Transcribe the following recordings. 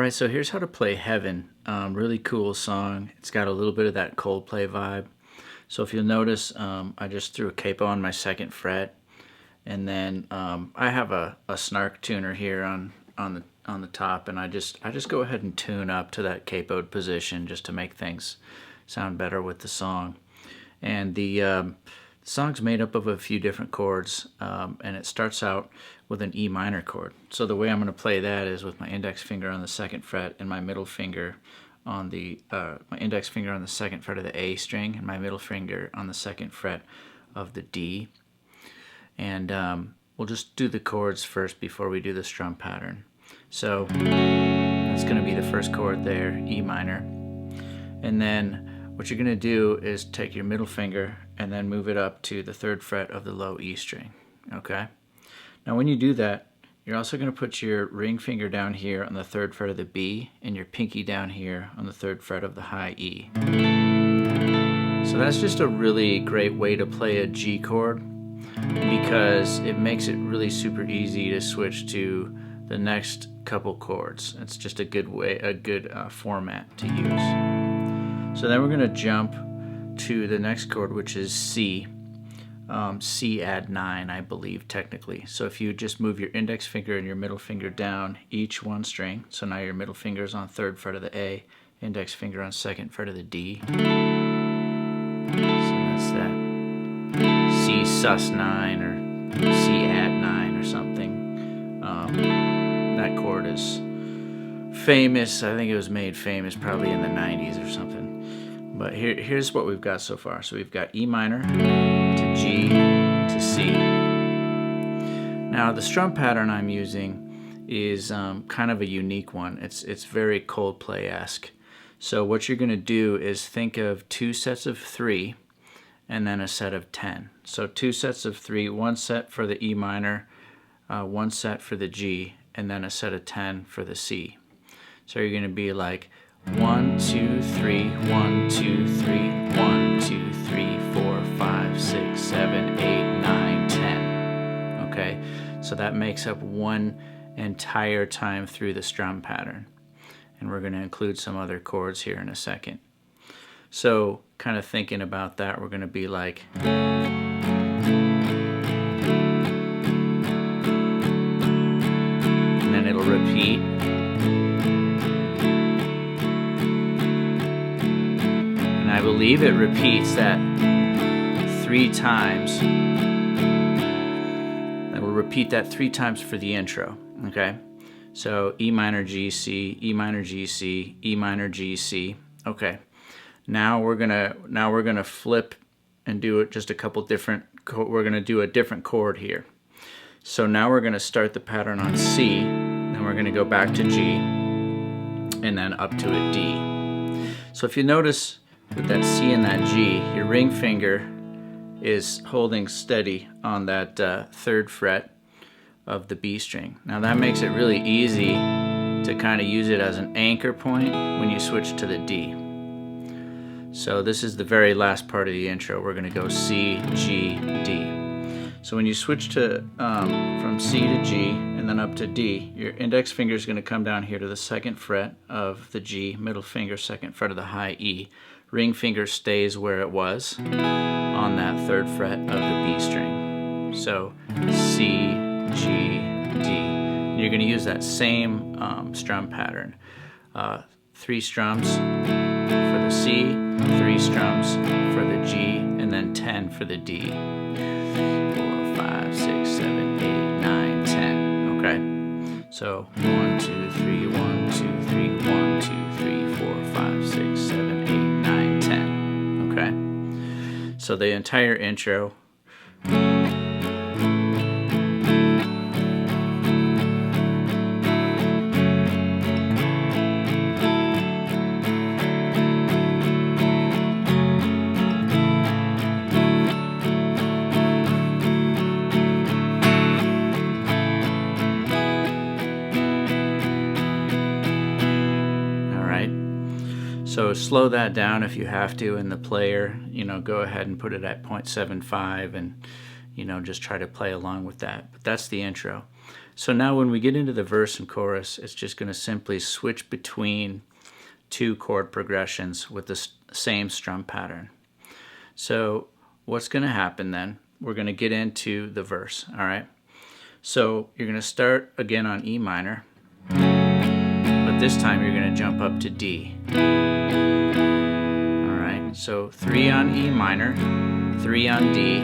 Alright, so here's how to play Heaven. Really cool song. It's got a little bit of that Coldplay vibe. So if you'll notice, I just threw a capo on my second fret, and then I have a snark tuner here on the top, and I just go ahead and tune up to that capoed position just to make things sound better with the song. And the song's made up of a few different chords, and it starts out with an E minor chord. So the way I'm going to play that is with my index finger on the second fret and my middle finger on the my index finger on the second fret of the A string and my middle finger on the second fret of the D. And we'll just do the chords first before we do the strum pattern. So that's going to be the first chord there, E minor. And then what you're going to do is take your middle finger and then move it up to the third fret of the low E string. Okay? Now when you do that, you're also going to put your ring finger down here on the third fret of the B and your pinky down here on the third fret of the high E. So that's just a really great way to play a G chord, because it makes it really super easy to switch to the next couple chords. It's just a good way, a good format to use. So then we're going to jump to the next chord, which is C. C add 9, I believe, technically. So if you just move your index finger and your middle finger down each one string, so now your middle finger is on third fret of the A, index finger on second fret of the D. So that's that C sus 9 or C add 9 or something. That chord is famous. I think it was made famous probably in the 90s or something. But here's what we've got so far. So we've got E minor to G to C. Now the strum pattern I'm using is kind of a unique one. It's very Coldplay-esque. So what you're going to do is think of 2 sets of 3 and then a set of 10. So 2 sets of 3, 1 set for the E minor, 1 set for the G, and then a set of 10 for the C. So you're going to be like 1, 2, 3, 1, 2, 3, 1, 2, 3, 4, 5, 6, 7, 8, 9, 10. Okay, so that makes up one entire time through the strum pattern. And we're going to include some other chords here in a second. So kind of thinking about that, we're going to be like, and then it'll repeat. And I believe it repeats that 3 times. It will repeat that 3 times for the intro. Okay? So E minor G C, E minor G C, E minor G C. Okay. Now we're gonna flip and do it just a couple different. We're gonna do a different chord here. So now we're gonna start the pattern on C, then we're gonna go back to G, and then up to a D. So if you notice with that C and that G, your ring finger is holding steady on that third fret of the B string. Now that makes it really easy to kind of use it as an anchor point when you switch to the D. So this is the very last part of the intro. We're going to go C, G, D. So when you switch to from C to G and then up to D, your index finger is going to come down here to the second fret of the G, middle finger second fret of the high E. Ring finger stays where it was on that third fret of the B string. So C, G, D. You're going to use that same strum pattern. 3 strums for the C, 3 strums for the G, and then 10 for the D. 4, 5, 6, 7, 8, 9, 10. Okay? So 1, 2, 3, 1, 2, 3, 1, 2, 3, 4, 5, 6, 7, 8, 9, 10. Okay? So the entire intro. So slow that down if you have to in the player, go ahead and put it at 0.75 and, just try to play along with that. But that's the intro. So now when we get into the verse and chorus, it's just going to simply switch between two chord progressions with the same strum pattern. So what's going to happen then? We're going to get into the verse, all right? So you're going to start again on E minor, but this time you're going to jump up to D. All right, so 3 on E minor, 3 on D,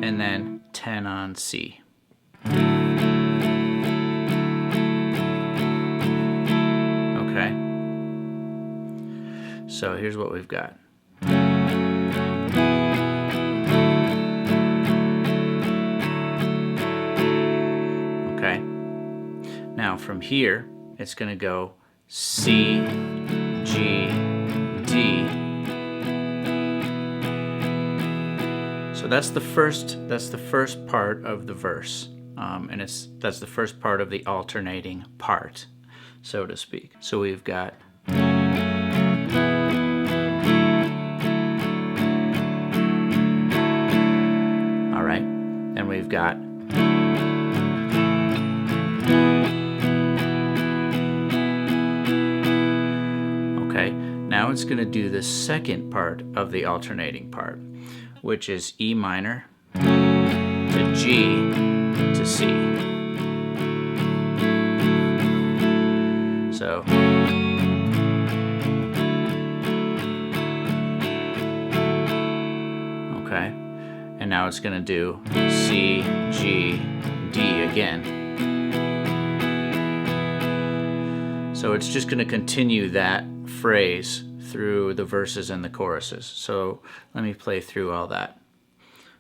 and then 10 on C. Okay, so here's what we've got. Okay, now from here it's going to go C, G, D. So that's the first part of the verse, and that's the first part of the alternating part, so to speak. So we've got all right, and we've got okay. Now it's going to do the second part of the alternating part, which is E minor to G to C. So okay, and now it's going to do C, G, D again. So it's just going to continue that phrase through the verses and the choruses. So let me play through all that.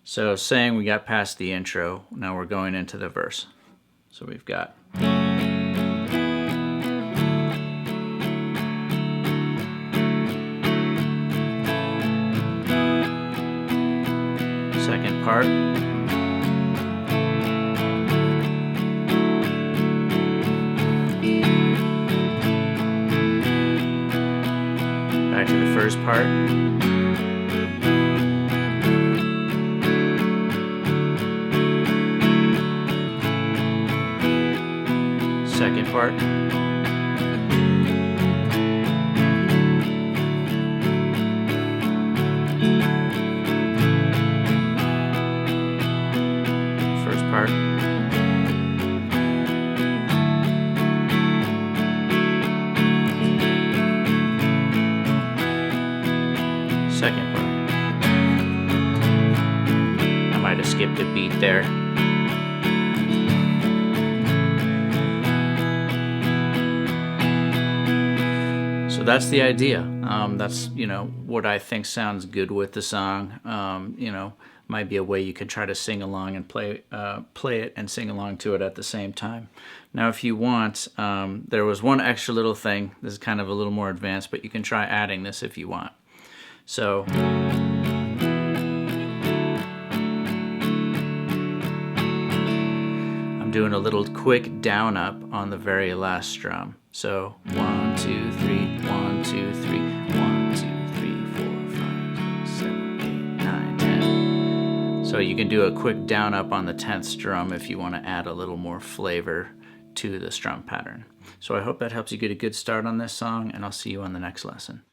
So saying we got past the intro, now we're going into the verse. So we've got second part. Back to the first part. Second part. First part. Second part. I might have skipped a beat there. So that's the idea. That's, what I think sounds good with the song. Might be a way you could try to sing along and play it and sing along to it at the same time. Now, if you want, there was one extra little thing. This is kind of a little more advanced, but you can try adding this if you want. So I'm doing a little quick down up on the very last strum. So 1, 2, 3, 1, 2, 3, 1, 2, 3, 4, 5, 6, 7, 8, 9, 10. So you can do a quick down up on the 10th strum if you want to add a little more flavor to the strum pattern. So I hope that helps you get a good start on this song, and I'll see you on the next lesson.